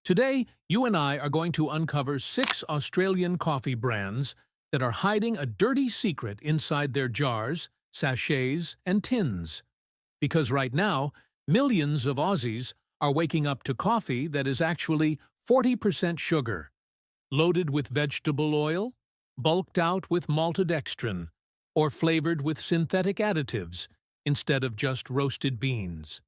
Today, you and I are going to uncover 6 Australian coffee brands that are hiding a dirty secret inside their jars, sachets, and tins. Because right now, millions of Aussies are waking up to coffee that is actually 40% sugar, loaded with vegetable oil, bulked out with maltodextrin, or flavored with synthetic additives instead of just roasted beans.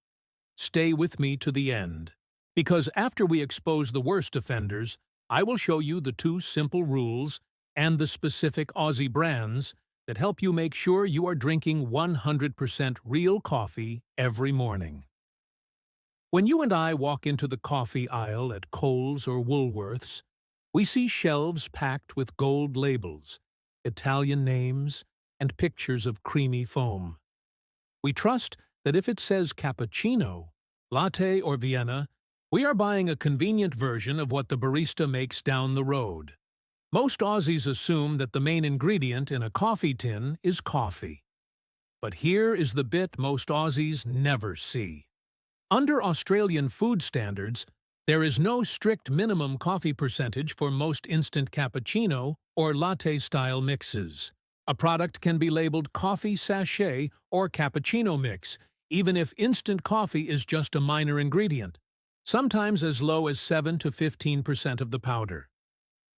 Stay with me to the end, because after we expose the worst offenders, I will show you the 2 simple rules and the specific Aussie brands that help you make sure you are drinking 100% real coffee every morning. When you and I walk into the coffee aisle at Coles or Woolworths, we see shelves packed with gold labels, Italian names, and pictures of creamy foam. We trust that if it says cappuccino, latte, or Vienna, we are buying a convenient version of what the barista makes down the road. Most Aussies assume that the main ingredient in a coffee tin is coffee. But here is the bit most Aussies never see. Under Australian food standards, there is no strict minimum coffee percentage for most instant cappuccino or latte-style mixes. A product can be labeled coffee sachet or cappuccino mix, even if instant coffee is just a minor ingredient, sometimes as low as 7 to 15% of the powder.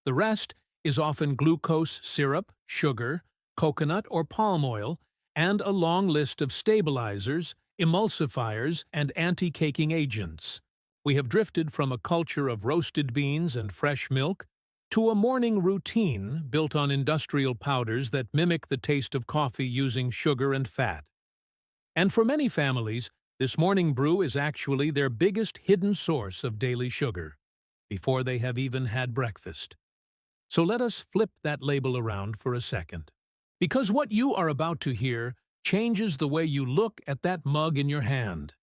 The rest is often glucose syrup, sugar, coconut or palm oil, and a long list of stabilizers, emulsifiers, and anti-caking agents. We have drifted from a culture of roasted beans and fresh milk to a morning routine built on industrial powders that mimic the taste of coffee using sugar and fat. And for many families, this morning brew is actually their biggest hidden source of daily sugar, before they have even had breakfast. So let us flip that label around for a second. Because what you are about to hear changes the way you look at that mug in your hand.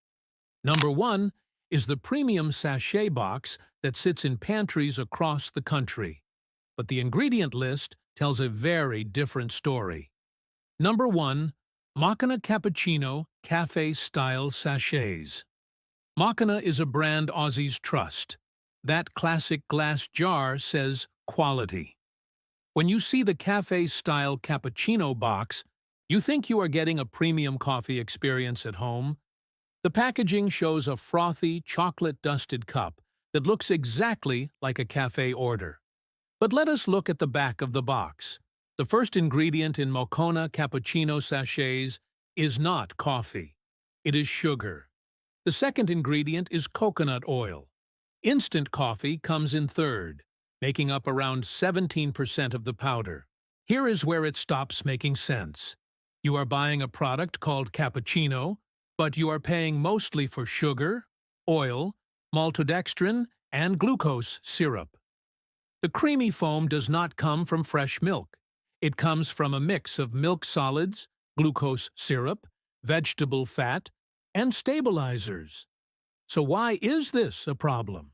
Number 1 is the premium sachet box that sits in pantries across the country. But the ingredient list tells a very different story. Number 1. Monocona Cappuccino Cafe-Style Sachets. Monocona is a brand Aussies trust. That classic glass jar says quality. When you see the cafe-style cappuccino box, you think you are getting a premium coffee experience at home. The packaging shows a frothy, chocolate-dusted cup that looks exactly like a cafe order. But let us look at the back of the box. The first ingredient in Monocona cappuccino sachets is not coffee. It is sugar. The second ingredient is coconut oil. Instant coffee comes in third, making up around 17% of the powder. Here is where it stops making sense. You are buying a product called cappuccino, but you are paying mostly for sugar, oil, maltodextrin, and glucose syrup. The creamy foam does not come from fresh milk. It comes from a mix of milk solids, glucose syrup, vegetable fat, and stabilizers. So why is this a problem?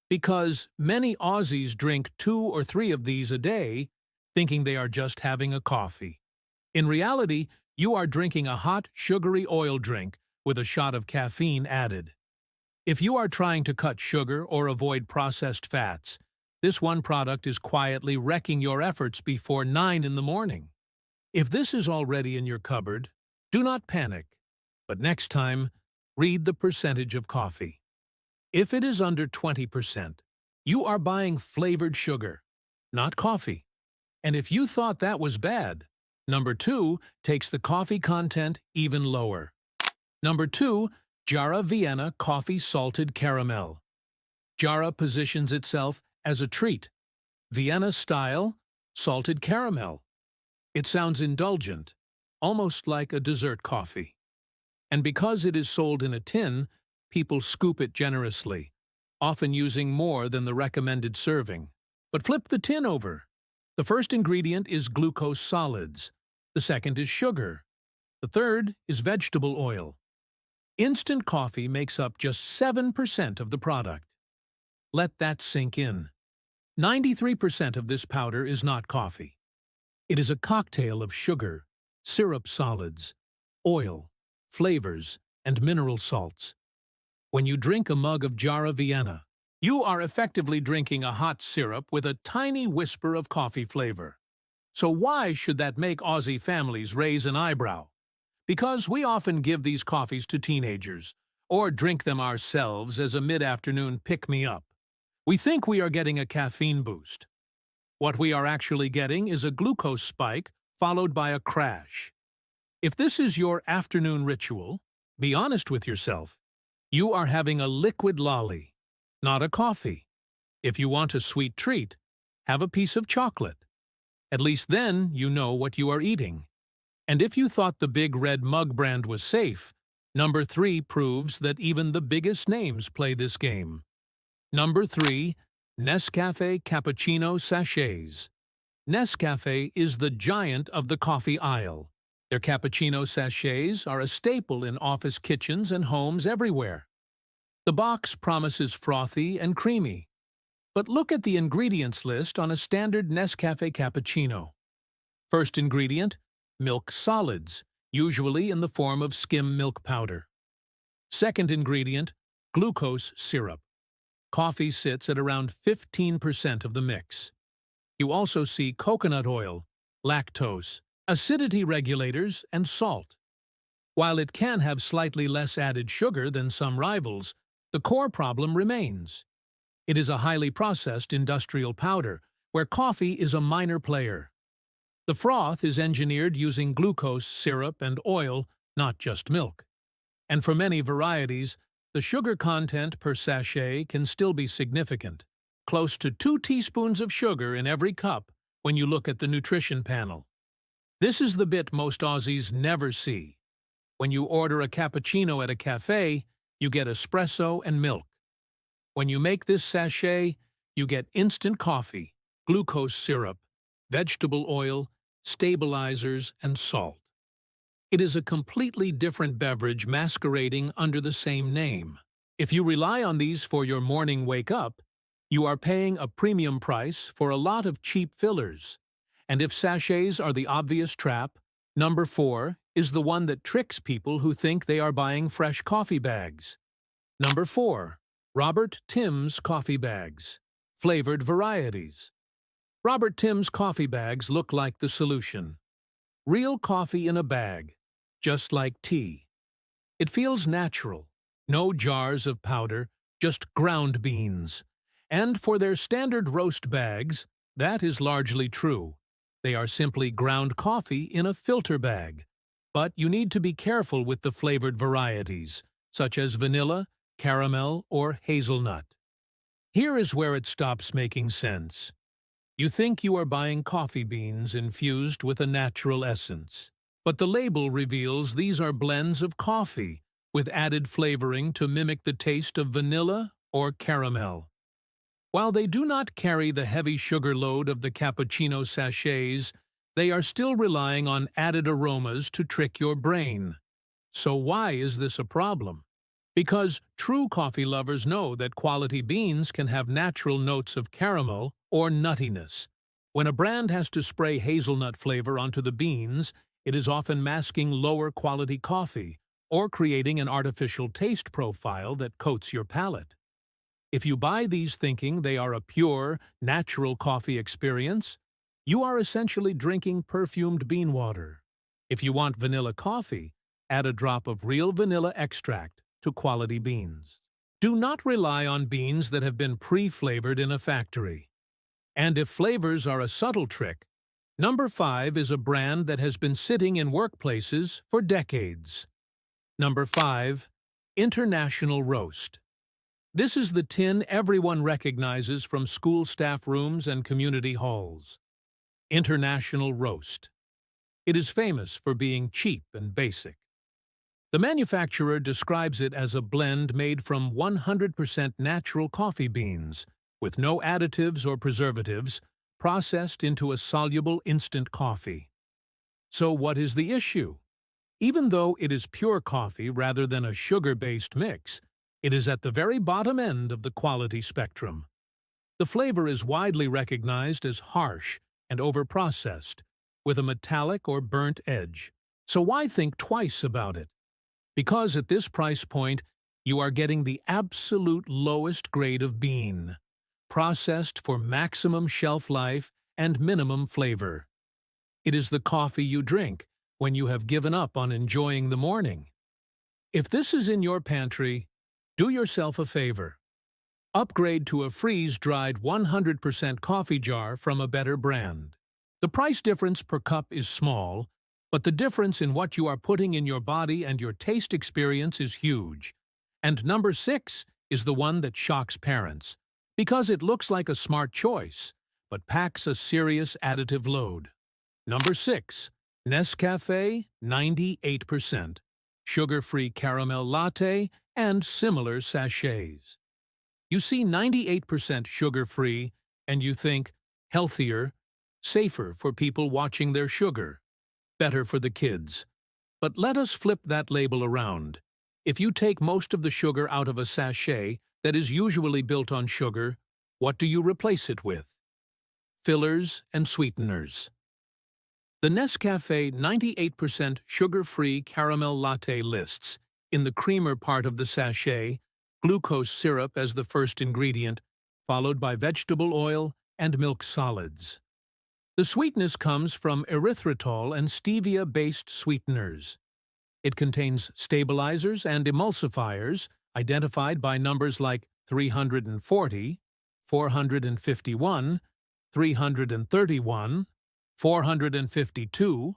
Because many Aussies drink 2 or 3 of these a day, thinking they are just having a coffee. In reality, you are drinking a hot, sugary oil drink with a shot of caffeine added. If you are trying to cut sugar or avoid processed fats, this one product is quietly wrecking your efforts before 9 in the morning. If this is already in your cupboard, do not panic. But next time, read the percentage of coffee. If it is under 20%, you are buying flavored sugar, not coffee. And if you thought that was bad, number 2 takes the coffee content even lower. Number 2, Jarrah Vienna Coffee Salted Caramel. Jarrah positions itself as a treat. Vienna style, salted caramel. It sounds indulgent, almost like a dessert coffee. And because it is sold in a tin, people scoop it generously, often using more than the recommended serving. But flip the tin over. The first ingredient is glucose solids. The second is sugar. The third is vegetable oil. Instant coffee makes up just 7% of the product. Let that sink in. 93% of this powder is not coffee. It is a cocktail of sugar, syrup solids, oil, flavors, and mineral salts. When you drink a mug of Jarrah Vienna, You are effectively drinking a hot syrup with a tiny whisper of coffee flavor. So why should that make Aussie families raise an eyebrow? Because we often give these coffees to teenagers, or drink them ourselves as a mid-afternoon pick-me-up. We think we are getting a caffeine boost. What we are actually getting is a glucose spike followed by a crash. If this is your afternoon ritual, be honest with yourself. You are having a liquid lolly, not a coffee. If you want a sweet treat, have a piece of chocolate. At least then you know what you are eating. And if you thought the big red mug brand was safe, number 3 proves that even the biggest names play this game. Number 3. Nes Cafe Cappuccino Sachets. Nes Cafe is the giant of the coffee aisle. Their cappuccino sachets are a staple in office kitchens and homes everywhere. The box promises frothy and creamy. But look at the ingredients list on a standard Nes Cafe cappuccino. First ingredient, milk solids, usually in the form of skim milk powder. Second ingredient, glucose syrup. Coffee sits at around 15% of the mix. You also see coconut oil, lactose, acidity regulators, and salt. While it can have slightly less added sugar than some rivals, the core problem remains. It is a highly processed industrial powder, where coffee is a minor player. The froth is engineered using glucose, syrup, and oil, not just milk. And for many varieties, the sugar content per sachet can still be significant, close to 2 teaspoons of sugar in every cup when you look at the nutrition panel. This is the bit most Aussies never see. When you order a cappuccino at a cafe, you get espresso and milk. When you make this sachet, you get instant coffee, glucose syrup, vegetable oil, stabilizers, and salt. It is a completely different beverage masquerading under the same name. If you rely on these for your morning wake-up, you are paying a premium price for a lot of cheap fillers. And if sachets are the obvious trap, number 4 is the one that tricks people who think they are buying fresh coffee bags. Number 4. Robert Tim's coffee bags. Flavored varieties. Robert Tim's coffee bags look like the solution. Real coffee in a bag, just like tea. It feels natural. No jars of powder, just ground beans. And for their standard roast bags, that is largely true. They are simply ground coffee in a filter bag. But you need to be careful with the flavored varieties, such as vanilla, caramel, or hazelnut. Here is where it stops making sense. You think you are buying coffee beans infused with a natural essence, but the label reveals these are blends of coffee with added flavoring to mimic the taste of vanilla or caramel. While they do not carry the heavy sugar load of the cappuccino sachets, they are still relying on added aromas to trick your brain. So why is this a problem? Because true coffee lovers know that quality beans can have natural notes of caramel or nuttiness. When a brand has to spray hazelnut flavor onto the beans, it is often masking lower quality coffee or creating an artificial taste profile that coats your palate. If you buy these thinking they are a pure, natural coffee experience, you are essentially drinking perfumed bean water. If you want vanilla coffee, add a drop of real vanilla extract to quality beans. Do not rely on beans that have been pre-flavored in a factory. And if flavors are a subtle trick, number 5 is a brand that has been sitting in workplaces for decades. Number 5. International Roast. This is the tin everyone recognizes from school staff rooms and community halls. International Roast. It is famous for being cheap and basic. The manufacturer describes it as a blend made from 100% natural coffee beans, with no additives or preservatives, processed into a soluble instant coffee. So what is the issue? Even though it is pure coffee rather than a sugar-based mix, it is at the very bottom end of the quality spectrum. The flavor is widely recognized as harsh and overprocessed, with a metallic or burnt edge. So why think twice about it? Because at this price point, You are getting the absolute lowest grade of bean, processed for maximum shelf life and minimum flavor. It is the coffee you drink when you have given up on enjoying the morning. If this is in your pantry, do yourself a favor. Upgrade to a freeze-dried 100% coffee jar from a better brand. The price difference per cup is small, but the difference in what you are putting in your body and your taste experience is huge. And number 6 is the one that shocks parents, because it looks like a smart choice, but packs a serious additive load. Number 6. Nes Cafe 98%, sugar-free caramel latte, and similar sachets. You see 98% sugar-free, and you think, healthier, safer for people watching their sugar, better for the kids. But let us flip that label around. If you take most of the sugar out of a sachet that is usually built on sugar, what do you replace it with? Fillers and sweeteners. The Nes Cafe 98% sugar-free caramel latte lists, in the creamer part of the sachet, glucose syrup as the first ingredient, followed by vegetable oil and milk solids. The sweetness comes from erythritol and stevia-based sweeteners. It contains stabilizers and emulsifiers identified by numbers like 340, 451, 331, 452,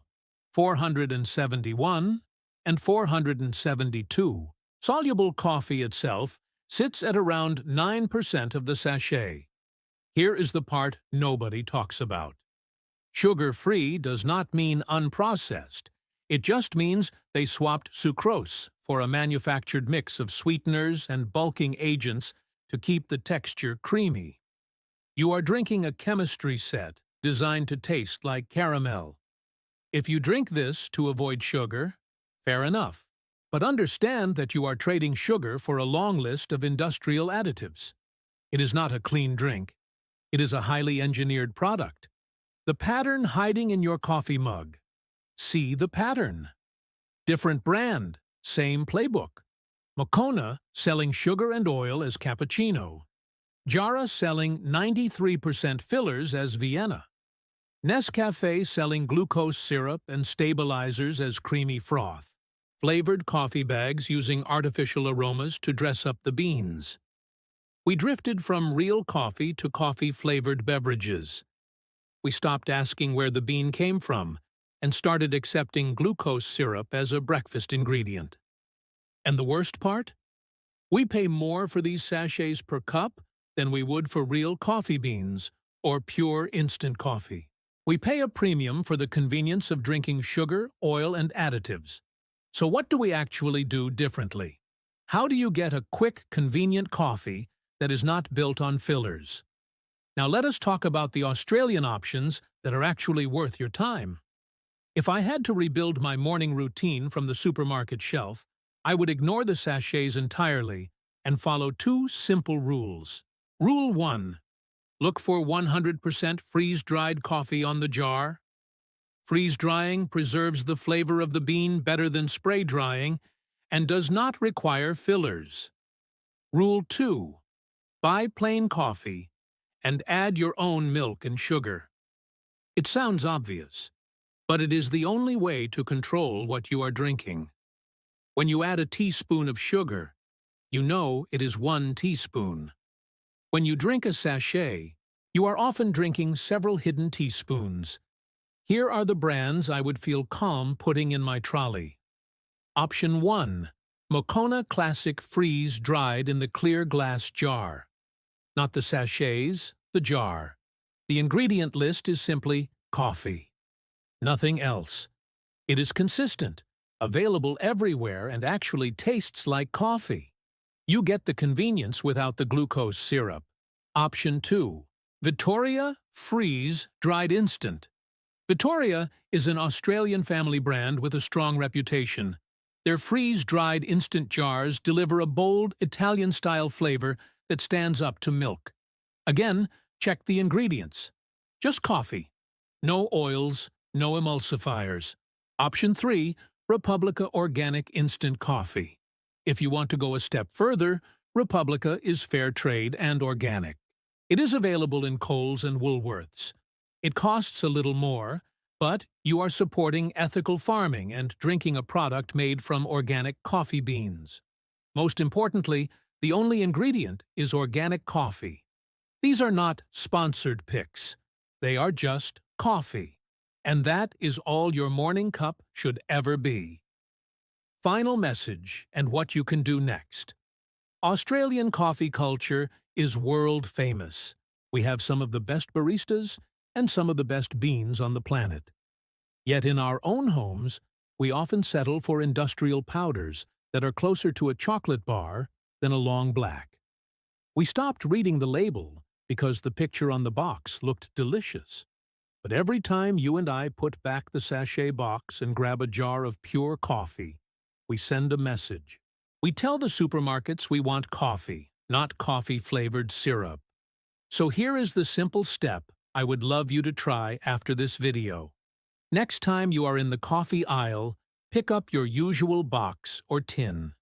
471, and 472. Soluble coffee itself sits at around 9% of the sachet. Here is the part nobody talks about. Sugar-free does not mean unprocessed. It just means they swapped sucrose for a manufactured mix of sweeteners and bulking agents to keep the texture creamy. You are drinking a chemistry set designed to taste like caramel. If you drink this to avoid sugar, fair enough. But understand that you are trading sugar for a long list of industrial additives. It is not a clean drink. It is a highly engineered product. The pattern hiding in your coffee mug. See the pattern. Different brand, same playbook. Monocona selling sugar and oil as cappuccino. Jarrah selling 93% fillers as Vienna. Nes Cafe selling glucose syrup and stabilizers as creamy froth. Flavored coffee bags using artificial aromas to dress up the beans. We drifted from real coffee to coffee-flavored beverages. We stopped asking where the bean came from and started accepting glucose syrup as a breakfast ingredient. And the worst part? We pay more for these sachets per cup than we would for real coffee beans or pure instant coffee. We pay a premium for the convenience of drinking sugar, oil, and additives. So what do we actually do differently? How do you get a quick, convenient coffee that is not built on fillers? Now let us talk about the Australian options that are actually worth your time. If I had to rebuild my morning routine from the supermarket shelf, I would ignore the sachets entirely and follow 2 simple rules. Rule 1. Look for 100% freeze-dried coffee on the jar. Freeze-drying preserves the flavor of the bean better than spray-drying and does not require fillers. Rule 2. Buy plain coffee and add your own milk and sugar. It sounds obvious, but it is the only way to control what you are drinking. When you add a teaspoon of sugar, you know it is 1 teaspoon. When you drink a sachet, you are often drinking several hidden teaspoons. Here are the brands I would feel calm putting in my trolley. Option 1. Monocona Classic Freeze Dried in the clear glass jar. Not the sachets, the jar. The ingredient list is simply coffee. Nothing else. It is consistent, available everywhere, and actually tastes like coffee. You get the convenience without the glucose syrup. Option 2. Victoria Freeze Dried Instant. Victoria is an Australian family brand with a strong reputation. Their freeze-dried instant jars deliver a bold, Italian-style flavor that stands up to milk. Again, check the ingredients. Just coffee. No oils, no emulsifiers. Option 3. Republica Organic Instant Coffee. If you want to go a step further, Republica is fair trade and organic. It is available in Kohl's and Woolworths. It costs a little more, but you are supporting ethical farming and drinking a product made from organic coffee beans. Most importantly, the only ingredient is organic coffee. These are not sponsored picks. They are just coffee. And that is all your morning cup should ever be. Final message and what you can do next. Australian coffee culture is world famous. We have some of the best baristas and some of the best beans on the planet. Yet in our own homes, we often settle for industrial powders that are closer to a chocolate bar than a long black. We stopped reading the label because the picture on the box looked delicious. But every time you and I put back the sachet box and grab a jar of pure coffee, we send a message. We tell the supermarkets we want coffee, not coffee-flavored syrup. So here is the simple step I would love you to try after this video. Next time you are in the coffee aisle, pick up your usual box or tin.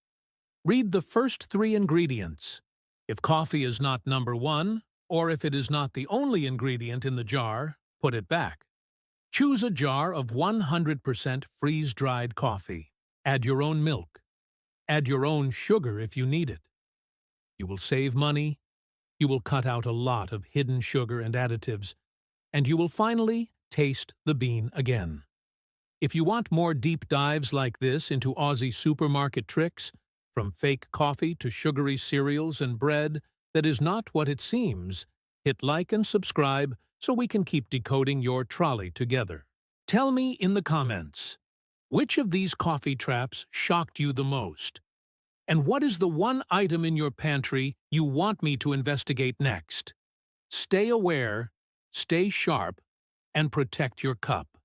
Read the first 3 ingredients. If coffee is not number 1, or if it is not the only ingredient in the jar, put it back. Choose a jar of 100% freeze-dried coffee. Add your own milk. Add your own sugar if you need it. You will save money, you will cut out a lot of hidden sugar and additives, and you will finally taste the bean again. If you want more deep dives like this into Aussie supermarket tricks, from fake coffee to sugary cereals and bread that is not what it seems, hit like and subscribe so we can keep decoding your trolley together. Tell me in the comments, which of these coffee traps shocked you the most? And what is the one item in your pantry you want me to investigate next? Stay aware, stay sharp, and protect your cup.